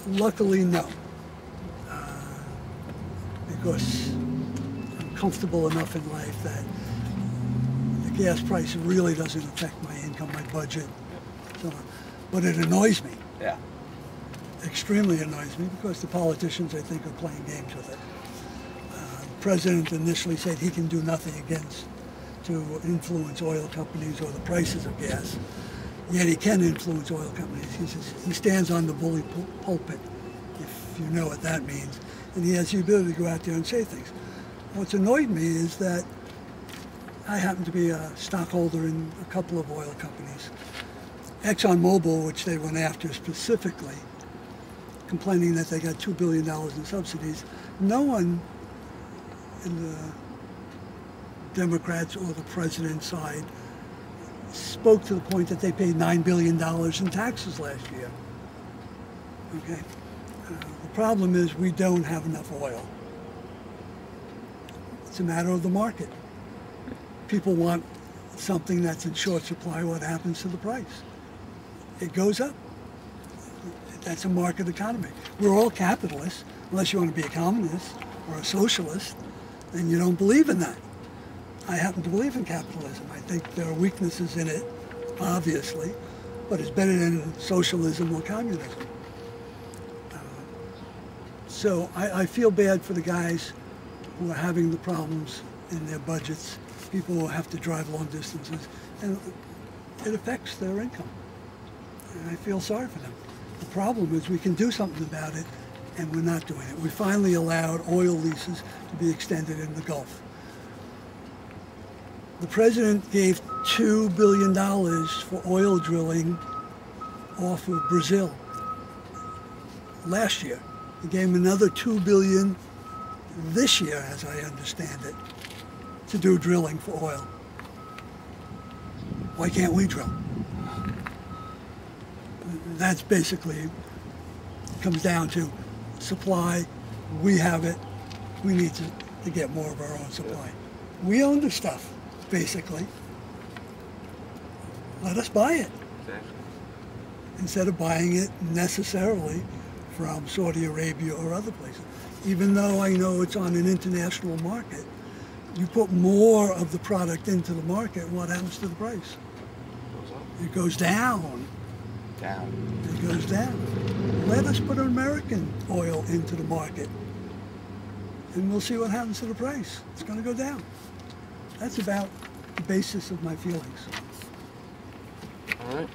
Luckily, no, because I'm comfortable enough in life that the gas price really doesn't affect my income, my budget, so on. But it annoys me. Yeah. Extremely annoys me because the politicians, I think, are playing games with it. The president initially said he can do nothing to influence oil companies or the prices of gas. Yet he can influence oil companies. He stands on the bully pulpit, if you know what that means, and he has the ability to go out there and say things. What's annoyed me is that I happen to be a stockholder in a couple of oil companies. ExxonMobil, which they went after specifically, complaining that they got $2 billion in subsidies. No one in the Democrats or the president's side spoke to the point that they paid $9 billion in taxes last year. Okay. The problem is we don't have enough oil. It's a matter of the market. People want something that's in short supply. What happens to the price? It goes up. That's a market economy. We're all capitalists, unless you want to be a communist or a socialist, and you don't believe in that. I happen to believe in capitalism. I think there are weaknesses in it, obviously, but it's better than socialism or communism. So I feel bad for the guys who are having the problems in their budgets, people who have to drive long distances, and it affects their income. And I feel sorry for them. The problem is we can do something about it, and we're not doing it. We finally allowed oil leases to be extended in the Gulf. The president gave $2 billion for oil drilling off of Brazil last year. He gave him another $2 billion this year, as I understand it, to do drilling for oil. Why can't we drill? That's basically, comes down to supply. We have it. We need to get more of our own supply. We own the stuff, basically. Let us buy it. Exactly. Instead of buying it necessarily from Saudi Arabia or other places. Even though I know it's on an international market, you put more of the product into the market, what happens to the price? It goes down. It goes down. Let us put American oil into the market, and we'll see what happens to the price. It's going to go down. That's about the basis of my feelings. All right.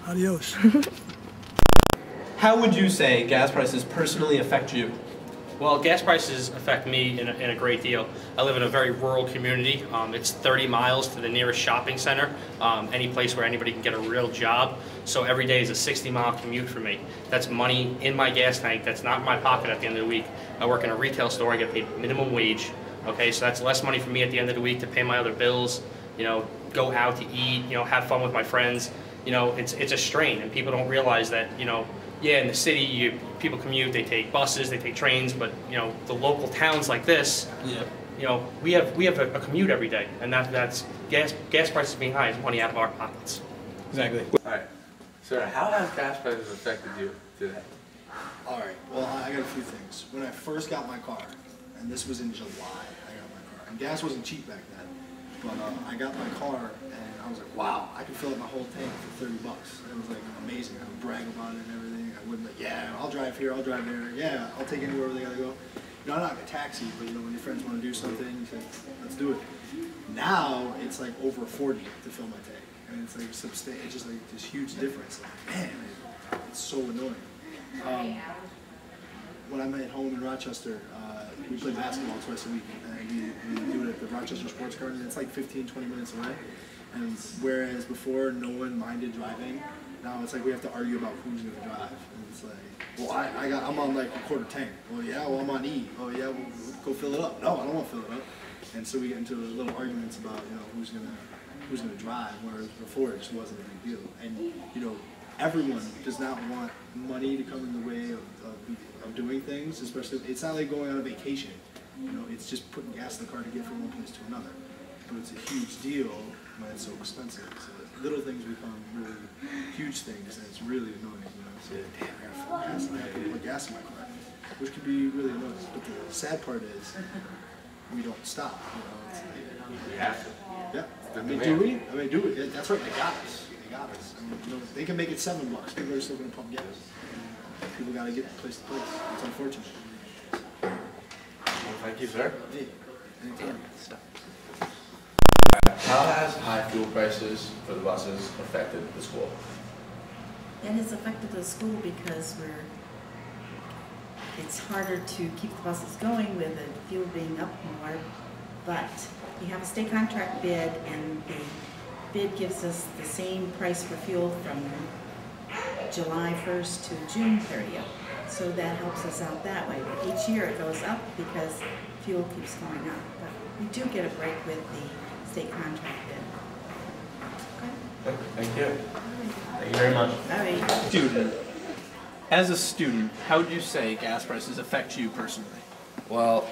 Adios. How would you say gas prices personally affect you? Well, gas prices affect me in a great deal. I live in a very rural community. It's 30 miles to the nearest shopping center, any place where anybody can get a real job. So every day is a 60-mile commute for me. That's money in my gas tank. That's not in my pocket at the end of the week. I work in a retail store. I get paid minimum wage. Okay, so that's less money for me at the end of the week to pay my other bills, go out to eat, have fun with my friends. It's a strain, and people don't realize that, yeah, in the city, people commute, they take buses, they take trains, but the local towns like this, we have a commute every day, and that's gas prices being high is money out of our pockets. Exactly. All right. Sir, how has gas prices affected you today? All right, well, I got a few things. When I first got my car, and this was in July, I got my car, and gas wasn't cheap back then, but I got my car, and I was like, wow, I could fill up my whole tank for $30. It was like amazing. I would brag about it and everything. I wouldn't like, yeah, I'll drive here, I'll drive there. Yeah, I'll take anywhere where they gotta go. I'm not a taxi, but when your friends want to do something, you say, let's do it. Now it's like over 40 to fill my tank, and it's like it's just like this huge difference. Like, man, it's so annoying. When I'm at home in Rochester, we play basketball twice a week, and we do it at the Rochester Sports Garden. It's like 15-20 minutes away. And whereas before no one minded driving, now it's like we have to argue about who's going to drive. And it's like, well, I'm on like a quarter tank. Well, yeah, well, I'm on E. Oh, yeah, well, go fill it up. No, I don't want to fill it up. And so we get into little arguments about who's gonna drive, whereas before it just wasn't a big deal. And everyone does not want money to come in the way of doing things, especially it's not like going on a vacation. It's just putting gas in the car to get from one place to another. But it's a huge deal when it's so expensive. So little things become really huge things, and it's really annoying. say, damn, I got full gas and I have to put gas in my car, which could be really annoying. But the sad part is we don't stop. You know, it's like, We have to. yeah. I The mean, demand. do we? I mean, do we? Yeah, that's right. They got us. They got us. I mean, you know, they can make it $7. People are still going to pump gas. People got to get from place to place. It's unfortunate. Well, thank you, sir. Hey, anytime. How has high fuel prices for the buses affected the school? It has affected the school because it's harder to keep the buses going with the fuel being up more, but we have a state contract bid, and the bid gives us the same price for fuel from July 1st to June 30th. So that helps us out that way. But each year it goes up because fuel keeps going up. But we do get a break with the state contract bid. Thank you. Thank you very much. All right. Student. As a student, how would you say gas prices affect you personally? Well,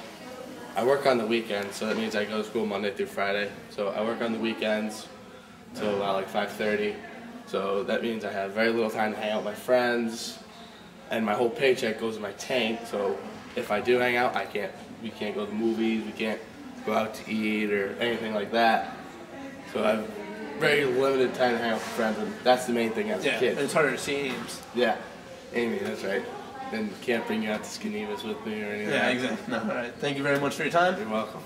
I work on the weekends, so that means I go to school Monday through Friday. So I work on the weekends till about like 5:30. So that means I have very little time to hang out with my friends, and my whole paycheck goes in my tank. So if I do hang out, we can't go to the movies, we can't go out to eat or anything like that. So I have very limited time to hang out with friends, and that's the main thing as a And kid. it's harder to see Ames. Yeah, Amy, that's right. And can't bring you out to Skinevas with me or anything. Yeah, like that. exactly. No, all right. Thank you very much for your time. You're welcome.